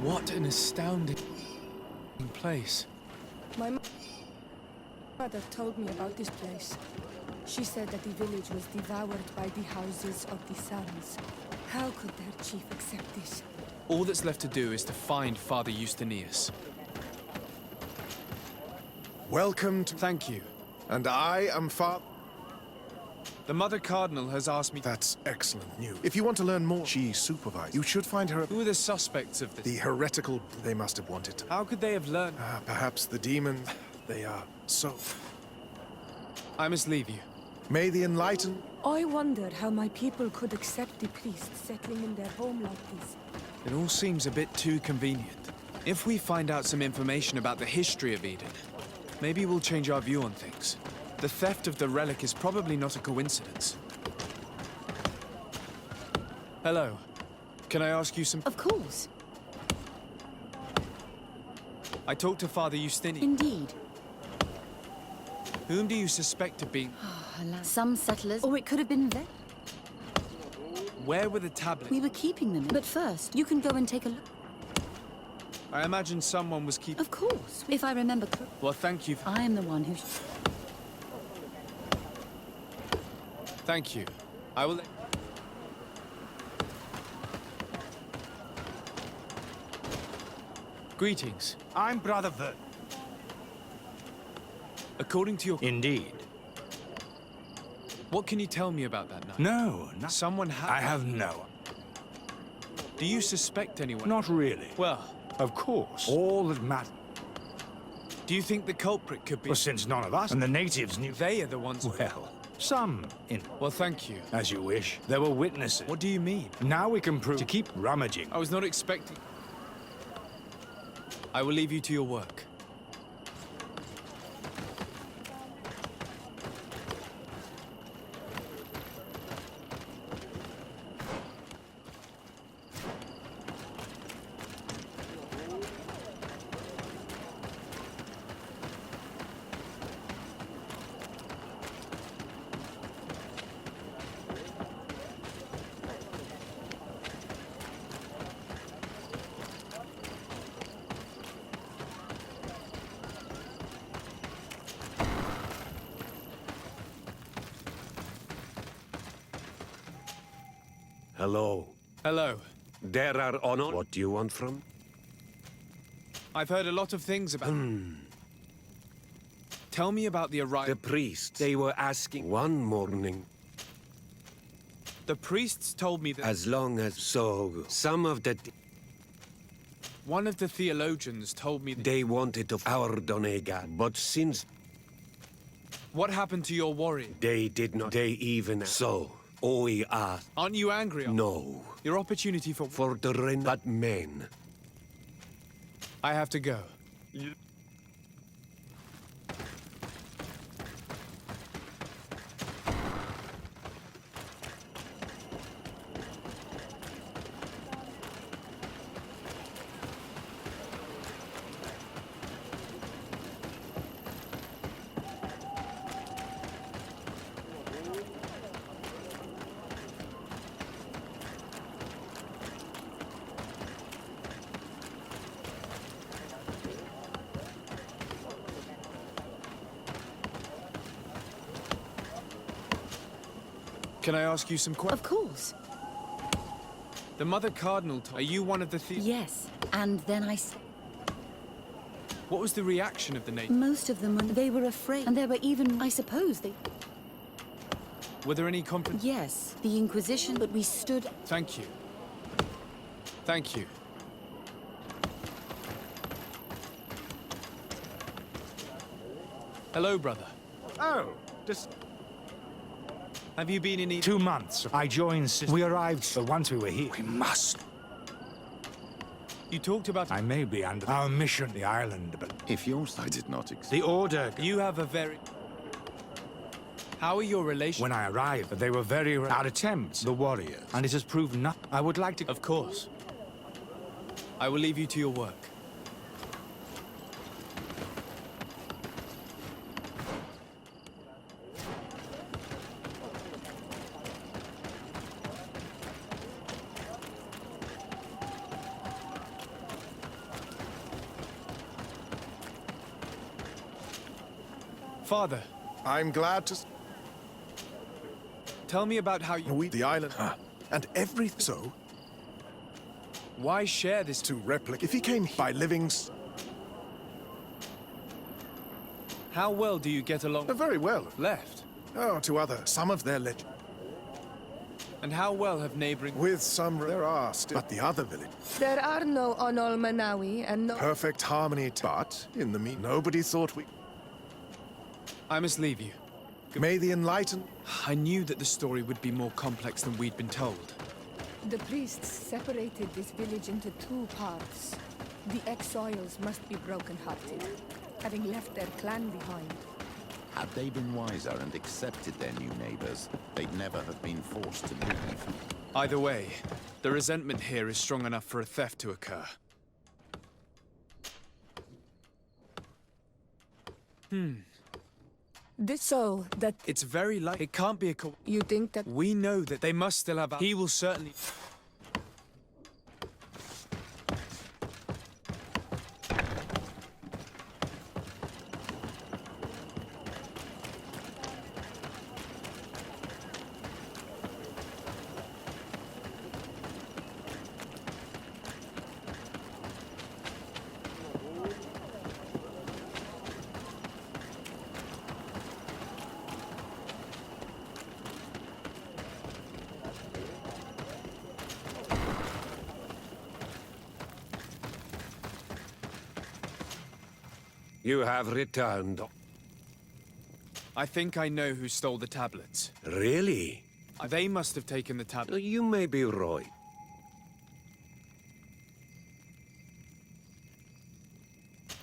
What an astounding place. My mother told me about this place. She said that the village was devoured by the houses of the sons. How could their chief accept this? All that's left to do is to find Father Justinius. Welcome to... Thank you. And I am Father... The Mother Cardinal has asked me... That's excellent news. If you want to learn more, she supervised. You should find her... Who are the suspects of this? The heretical... They must have wanted to... How could they have learned? Perhaps the demon... They are so... I must leave you. May the enlightened... I wondered how my people could accept the priests settling in their home like this. It all seems a bit too convenient. If we find out some information about the history of Eden, maybe we'll change our view on things. The theft of the relic is probably not a coincidence. Hello. Can I ask you some... Of course. I talked to Father Justinius. Indeed. Whom do you suspect of being... Some settlers, or it could have been them. Where were the tablets? We were keeping them. But first, you can go and take a look. I imagine someone was keeping... Of course, if I remember correctly. Well, thank you. I am the one who... Thank you. I will... Greetings. I'm Brother Vert. According to your... Indeed. What can you tell me about that night? No, Someone I have no. Do you suspect anyone? Not really. Well, Of course. All that matters. do you think the culprit could be... Well, since none of us and the natives knew. They are the ones... Well, some in. Well, thank you. As you wish. There were witnesses. What do you mean? Now we can prove to keep rummaging. I was not expecting... I will leave you to your work. Hello. Hello. There are honor. What do you want from? I've heard a lot of things about... Tell me about the The arrival... priests. They were asking one morning. The priests told me that... As long as so, some of the... One of the theologians told me that... They wanted of our Donega, but since What happened to your warrior? they did not, they even so. We asked. Aren't you angry? No. Your opportunity for... For the but men. I have to go. Can I ask you some questions? Of course. The Mother Cardinal told... Are you one of the Yes. And then I... What was the reaction of the natives? Most of them, they were afraid. And there were even, I suppose, they... Were there any confront... Yes, the Inquisition, but we stood... Thank you. Thank you. Hello, brother. Oh, just Have you been in Eden? 2 months. I joined. We arrived, but once we were here, we must. You talked about... I may be under our mission, the island, but If yours, I did not exist. the order. You have a very... How are your relations? When I arrived, they were very our attempts, the warriors, and it has proved not. I would like to. Of course. I will leave you to your work. Father, I'm glad to... tell me about how you... The island, and everything. So, Why share this to replicate. If he came by living... How well do you get along very well. left? Oh, to other. Some of their legend. And how well have neighboring... With some, there are still. But the other village. There are no Onol Manawi and no... Perfect harmony. But, in the nobody thought we... I must leave you. May the enlightened... I knew that the story would be more complex than we'd been told. The priests separated this village into two parts. The exiles must be broken-hearted, having left their clan behind. Had they been wiser and accepted their new neighbors, they'd never have been forced to leave. Either way, the resentment here is strong enough for a theft to occur. So, that... It's very likely. It can't be a You think that... We know that they must still have... He will certainly... You have returned. I think I know who stole the tablets. Really? They must have taken the tablet. You may be right.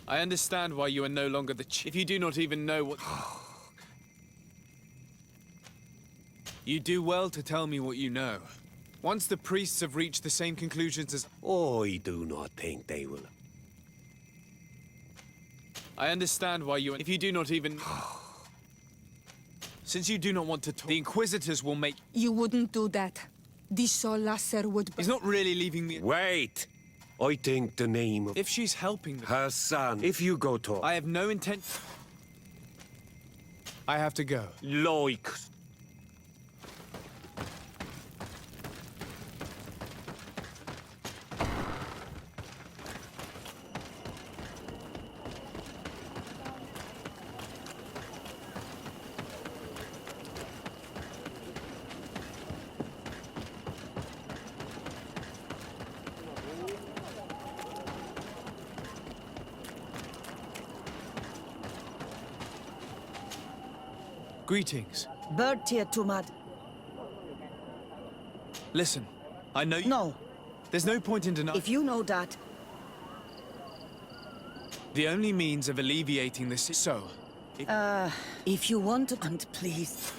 I understand why you are no longer the chief. If you do not even know what... You do well to tell me what you know. Once the priests have reached the same conclusions as... I do not think they will. I understand why you... If you do not even... Since you do not want to talk, the Inquisitors will make... You wouldn't do that. The Solasser would... He's not really leaving me... Wait! I think the name of If she's helping them... her son. If you go to... I have no intent... I have to go. Like... Greetings. Bertia Tumad. Listen, I know you... No, There's no point in denying... if you know that, The only means of alleviating this is so. if you want to, and please.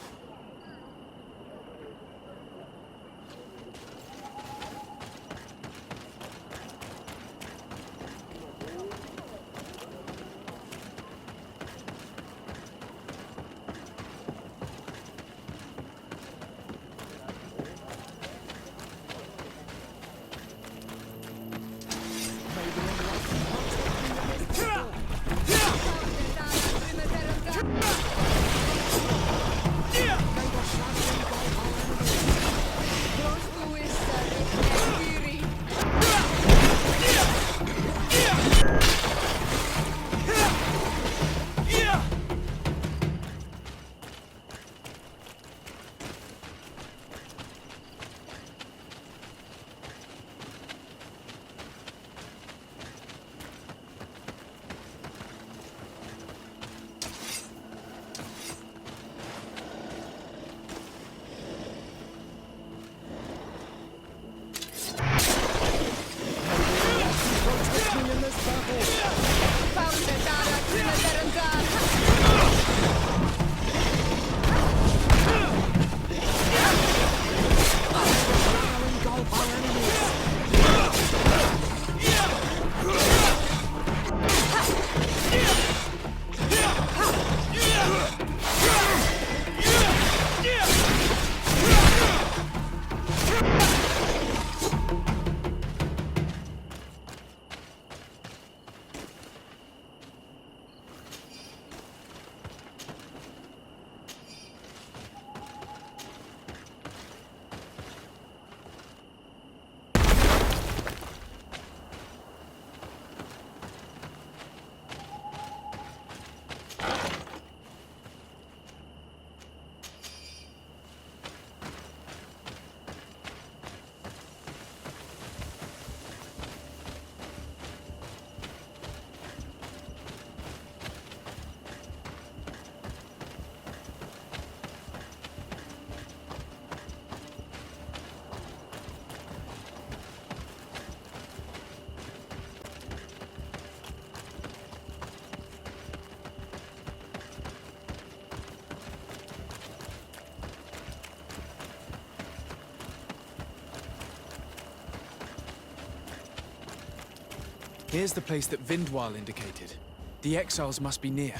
Here's the place that Vindwal indicated. The exiles must be near.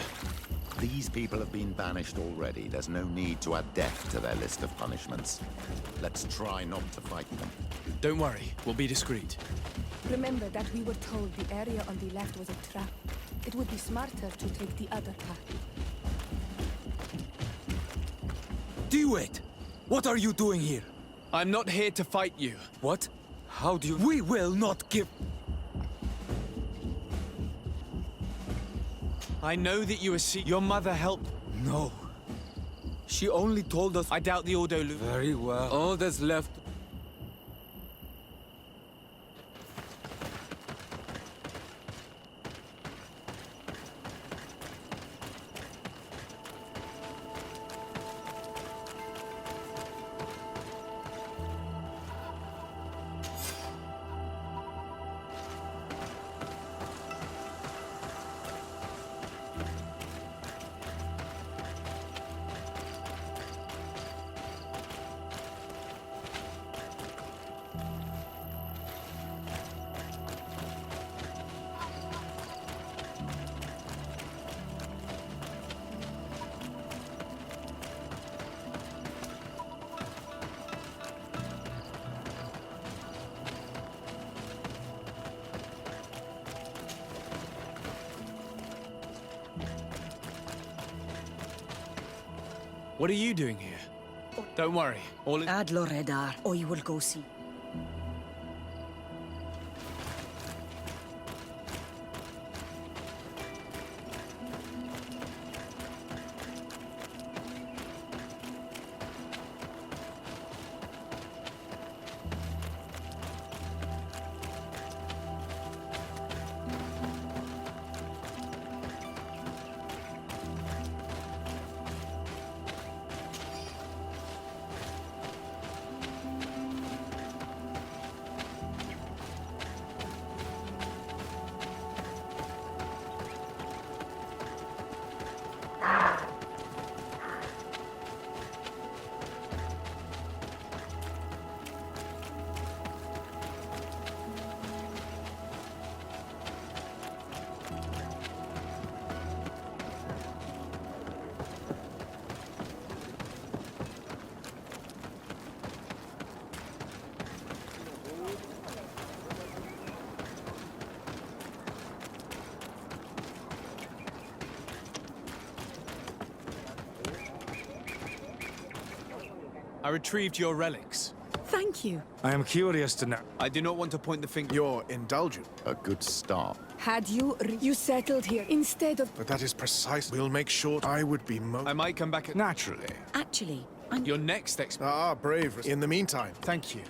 These people have been banished already. There's no need to add death to their list of punishments. Let's try not to fight them. Don't worry, we'll be discreet. Remember that we were told the area on the left was a trap. It would be smarter to take the other path. Wait! What are you doing here? I'm not here to fight you. What? How do you... We will not give... I know that you are your mother helped. No. She only told us... I doubt the Ordo... Very well. All that's left... What are you doing here? Don't worry, all is... Ad Loredar, or you will go see. I retrieved your relics. Thank you. I am curious to know. I do not want to point the finger. You're indulgent, A good start. Had you you settled here instead of... but that is precise. We'll make sure I would be I might come back at... Naturally. Actually, I'm... Your next brave. In the meantime, Thank you.